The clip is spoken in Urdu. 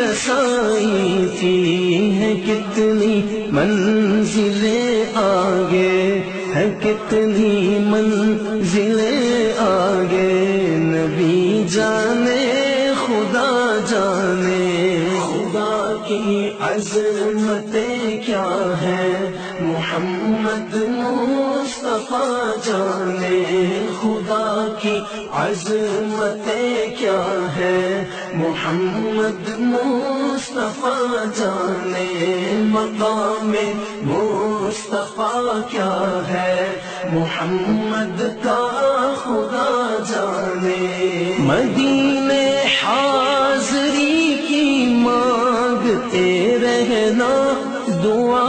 رسائی تھی، ہے کتنی منزلیں آگے، ہے کتنی منزلیں آگے، نبی جانے خدا جانے، خدا کی عظمتیں کیا ہے محمد مصطفیٰ جانے، خدا کی عظمتیں کیا ہے محمد مصطفیٰ جانے، مقام مصطفیٰ کیا ہے محمد کا خدا جانے، مدینے حاضری کی مانگتے رہنا، دعا